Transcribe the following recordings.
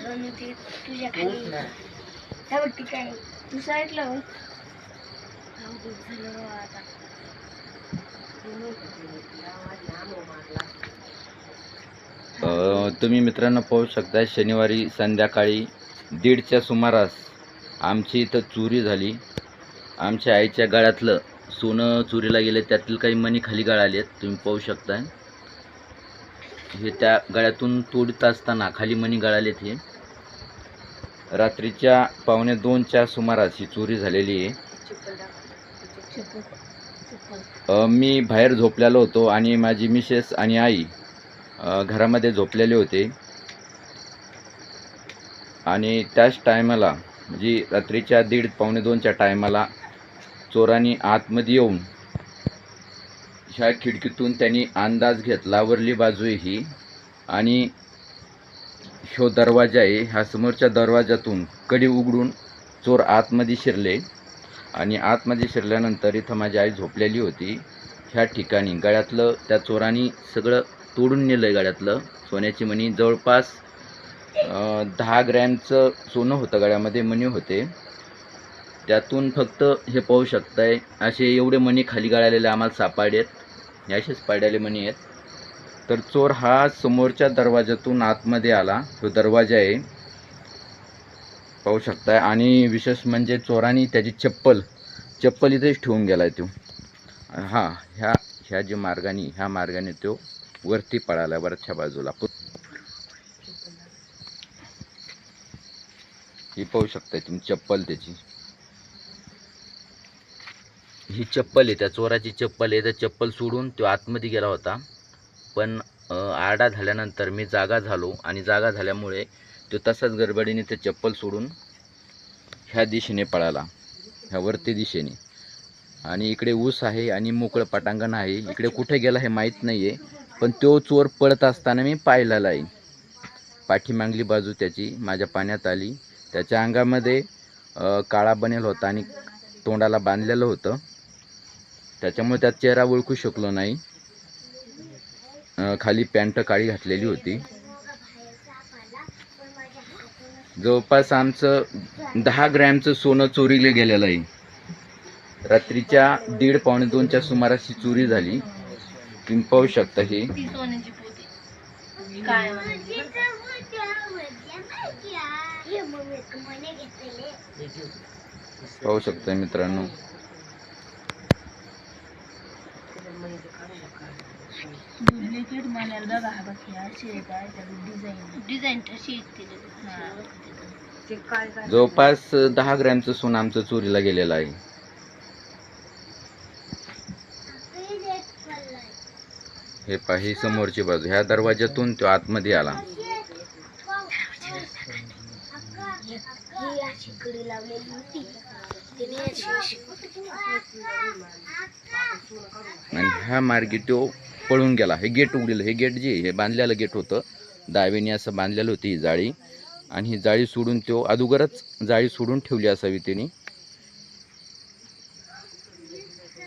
रणनीती तुझ्या खाली त्यावरती काय तू साईडला हो झालं आता तुम्ही मित्रांनो पाहू शकता शनिवारी संध्याकाळी 1:30च्या सुमारास आमची इथं चोरी झाली. आमच्या आईच्या गळ्यातलं सोनं चोरीला गेले, त्यातील काही मणी खाली गळालेत. तुम्ही पाहू शकता हे त्या गळ्यातून तोडत असताना खाली मणी गळालेत. हे रात्रीच्या 1:45च्या सुमारास ही चोरी झालेली आहे. मी बाहेर झोपलेलो होतो आणि माझी मिसेस आणि आई घरामध्ये झोपलेले होते आणि त्याच टायमाला म्हणजे रात्रीच्या 1:30-1:45च्या टायमाला चोरांनी आतमध्ये येऊन ह्या खिडकीतून त्यांनी अंदाज घेतला. वरली बाजू आहे ही आणि ह्यो दरवाजा आहे. ह्या समोरच्या दरवाजातून कडी उघडून चोर आतमध्ये शिरले आणि आतमध्ये शिरल्यानंतर इथं माझी आई झोपलेली होती. ह्या ठिकाणी गळ्यातलं त्या चोरांनी सगळं तोडून नेलं आहे. गळ्यातलं सोन्याची मणी जवळपास 10 ग्रॅमचं सोनं होतं, गळ्यामध्ये मणी होते. त्यातून फक्त हे पाहू शकताय असे एवढे मणी खाली गळालेले आम्हाला सापडलेत. हे असेच पडलेले मणी आहेत. तर चोर हा समोरच्या दरवाजातून आतमध्ये आला. तो दरवाजा आहे पाहू शकताय आणि विशेष म्हणजे चोरांनी त्याची चप्पल इथेच ठेवून गेलाय तो. ह्या जे मार्गाने ह्या मार्गाने तो वरती पळाला वरच्या बाजूला. ही पाहू शकताय तुम्ही चप्पल त्याची. ही चप्पल आहे त्या चोराची चप्पल आहे. त्या चप्पल सोडून तो आतमध्ये गेला होता. पण आरडा झाल्यानंतर मी जागा झालो आणि जागा झाल्यामुळे तो तसाच गडबडीने ते चप्पल सोडून ह्या दिशेने पळाला, ह्या वरती दिशेने. आणि इकडे ऊस आहे आणि मोकळं पटांगण आहे. इकडे कुठे गेला हे माहीत नाही आहे, पण तो चोर पळत असताना मी पाहिलेला आहे. पाठीमागली बाजू त्याची माझ्या पाण्यात आली. त्याच्या अंगामध्ये काळा बनेल होता आणि तोंडाला बांधलेलं होतं, त्याच्यामुळे त्यात चेहरा ओळखू शकलो नाही. खाली पॅन्ट काळी घातलेली होती. जवळपास आमचं 10 ग्रॅमचं सोनं चोरीले गेलेलं आहे. रात्रीच्या 1:30-1:45च्या सुमारास ही चोरी झाली. तुम्ही पाहू शकता. ही पाहू शकता मित्रांनो. जवळपास 10 ग्रॅमचं सोनं आमचं चोरीला गेलेलं आहे. हे पाही समोरची बाजू. ह्या दरवाजातून तो आतमध्ये आला. आणि ह्या मार्गे तो पळून गेला. हे गेट उघडलेलं, हे गेट जे हे बांधलेलं गेट होतं, दावेने असं बांधलेलं होती ही जाळी. आणि ही जाळी सोडून तो अगोदरच जाळी सोडून ठेवली असावी त्यांनी.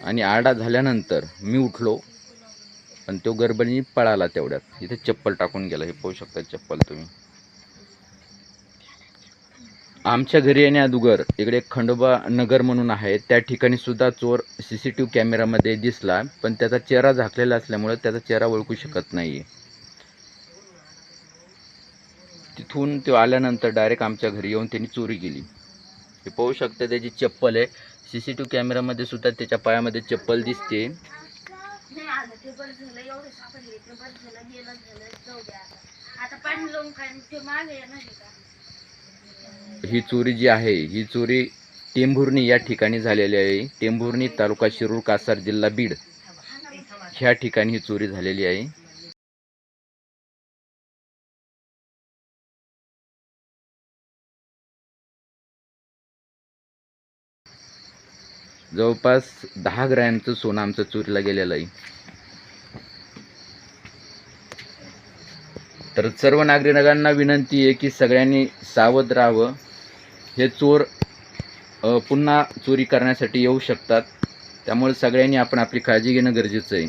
आणि आरडा झाल्यानंतर मी उठलो पण तो गडबडीने पळाला. तेवढ्यात इथे चप्पल टाकून गेला. हे पाहू शकता चप्पल तुम्ही. आमच्या घरी येण्या अगोदर इकडे खंडोबा नगर म्हणून आहे, त्या ठिकाणी सुद्धा चोर CCTV कॅमेरामध्ये दिसला, पण त्याचा चेहरा झाकलेला असल्यामुळे त्याचा चेहरा ओळखू शकत नाही. तिथून तो आल्यानंतर डायरेक्ट आमच्या घरी येऊन त्यांनी चोरी केली. हे पाहू शकता त्याची चप्पल आहे. CCTV कॅमेरामध्ये सुद्धा त्याच्या पायामध्ये चप्पल दिसते. ही चोरी जी आहे ही चोरी टेंभुर्णी या ठिकाणी झालेली आहे. टेंभुर्णी तालुका शिरूर कासार जिल्हा बीड ह्या ठिकाणी ही चोरी झालेली आहे. जवळपास 10 ग्रॅमचं सोनं आमचं चोरीला गेलेलं आहे. तर सर्व नागरिकांना विनंती आहे की सगळ्यांनी सावध राहावं. हे चोर पुन्हा चोरी करण्यासाठी येऊ शकतात, त्यामुळे सगळ्यांनी आपण आपली काळजी घेणं गरजेचं आहे.